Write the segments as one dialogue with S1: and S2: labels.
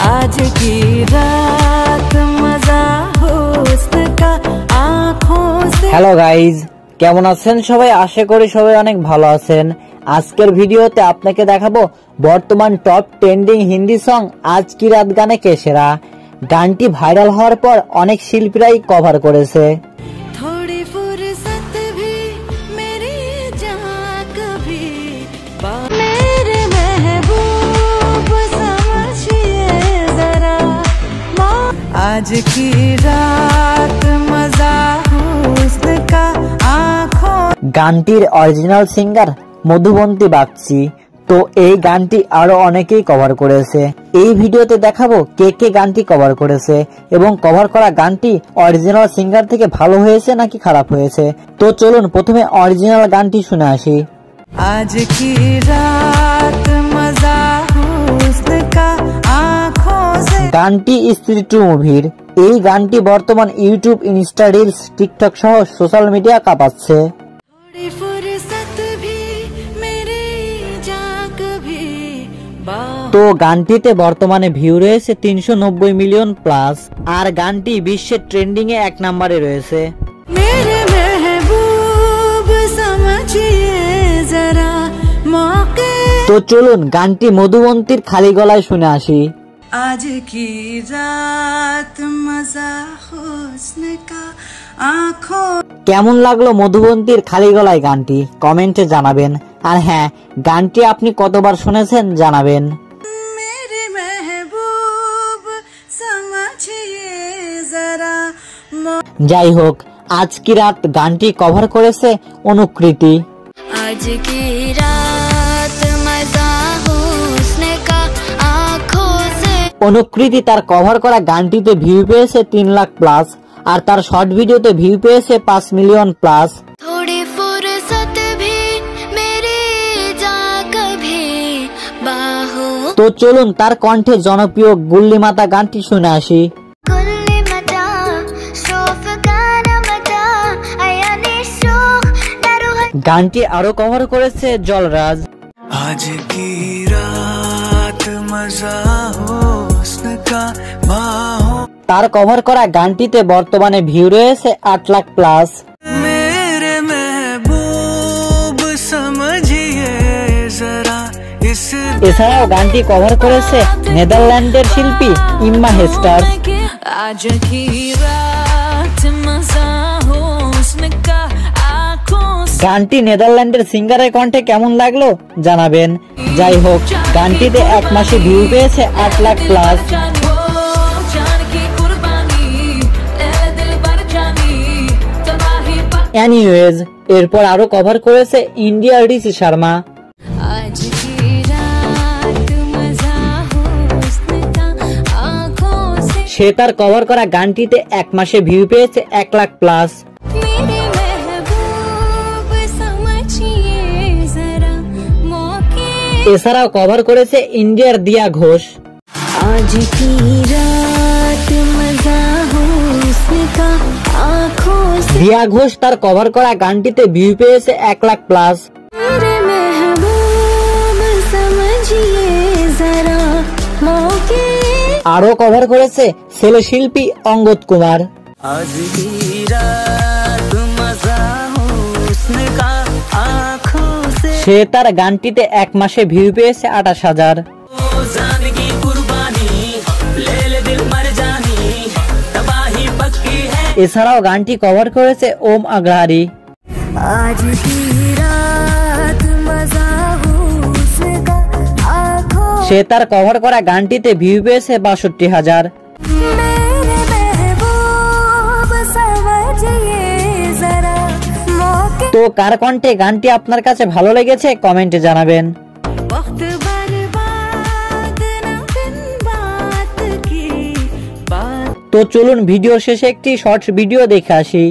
S1: आज की रात मजा हुस्न का आँखों से। হ্যালো গাইজ, কেমন আছেন সবাই? আশা করি সবাই অনেক ভালো আছেন। আজকের ভিডিওতে আপনাকে দেখাবো বর্তমান টপ ট্রেন্ডিং হিন্দি সং আজ কি রাত গানে কে সেরা। গানটি ভাইরাল হওয়ার পর অনেক শিল্পীরাই কভার করেছে। आज की रात मजा हुस्न का आँखों। গানটির অরিজিনাল সিঙ্গার মধুবন্তী বাগচি। তো এই গানটি আরো অনেকেই কভার করেছে। এই ভিডিওতে দেখাবো কে কে গানটি কভার করেছে এবং কভার করা গানটি অরিজিনাল সিঙ্গার থেকে ভালো হয়েছে নাকি খারাপ হয়েছে। তো চলুন প্রথমে অরিজিনাল গানটি শুনে আসি। आज की रात मजा हुस्न का आँखों से। গানটি স্ত্রী টু মুভির। এই গানটি বর্তমান ইউটিউব, ইনস্টা রিলস, টিকটক সহ সোশ্যাল মিডিয়া কাঁপাচ্ছে। তো গানটিতে বর্তমানে ভিউ রয়েছে 390 মিলিয়ন প্লাস, আর গানটি বিশ্বের ট্রেন্ডিং এ 1 নম্বরে রয়েছে। তো চলুন গানটি মধুবন্তীর খালি গলায় শুনে আসি। आज की रात मजा हुस्न का आँखों। কেমন লাগলো মধুবন্তীর খালি গলায় গানটি কমেন্টে জানাবেন। আর হ্যাঁ, গানটি আপনি কতবার শুনেছেন জানাবেন। मेरे महबूब समझिए जरा। যাই হোক, আজ কি রাত গানটি কভার করেছে অনুকৃতি। आज की रात मजा हुस्न का आँखों से। অনুকৃতি তার কভার করা গানটিতে ভিউ পেয়েছে 3 লাখ প্লাস, আর তার শর্ট ভিডিওতে ভিউ পেয়েছে 5 মিলিয়ন প্লাস। थोड़ी फुर्सत भी मेरी जा कभी बाहों। তো চলুন তার কণ্ঠে জনপ্রিয় গুল্লি মাতা গানটি শুনে আসি। গানটি আরো কভার করেছে জলরাজ। आज की रात मजा हुस्न का बाहों। তার কভার করা গানটিতে বর্তমানে ভিউ রয়েছে 8 লাখ প্লাস। मेरे महबूब समझिए जरा इस। এছাড়াও গানটি কভার করেছে নেদারল্যান্ডের শিল্পী ইম্মা হেস্টার। आज की रात मजा हुस्न का आँखों। গানটি নেদারল্যান্ডের সিঙ্গারের কণ্ঠে কেমন লাগলো জানাবেন। যাই হোক, গানটিতে 1 মাসে ভিউ পেয়েছে 8 লাখ প্লাস। এনিওয়েজ, এরপর আরো কভার করেছে ইন্ডিয়ার ঋষি শর্মা। সে তার কভার করা গানটিতে 1 মাসে ভিউ পেয়েছে 1 লাখ প্লাস। এছাড়াও কভার করেছে ইন্ডিয়ার দিয়া ঘোষ। आज की रात मजा हुस्न का आँखों से। দিয়া ঘোষ তার কভার করা গানটিতে ভিউ পেয়েছে 1 লাখ প্লাস। मेरे महबूब समझिए जरा मौके। আরো কভার করেছে ছেলে শিল্পী অঙ্গদ কুমার। आज की रात मजा हुस्न का आँखों से। সে তার গানটিতে 1 মাসে ভিউ পেয়েছে 28,000। এছাড়াও গানটি কভার করেছে ওম আগ্রাহারি। आज की रात मजा हुस्न का आँखों। সে তার কভার করা গানটিতে ভিউ পেয়েছে 62,000। তো কার কণ্ঠে গানটি আপনার কাছে ভালো লেগেছে কমেন্টে জানাবেন। তো চলুন ভিডিওর শেষে একটি শর্টস ভিডিও দেখে আসি।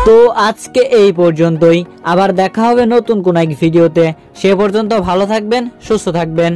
S1: তো আজকে এই পর্যন্তই, আবার দেখা হবে নতুন কোন এক ভিডিওতে। সে পর্যন্ত ভালো থাকবেন, সুস্থ থাকবেন।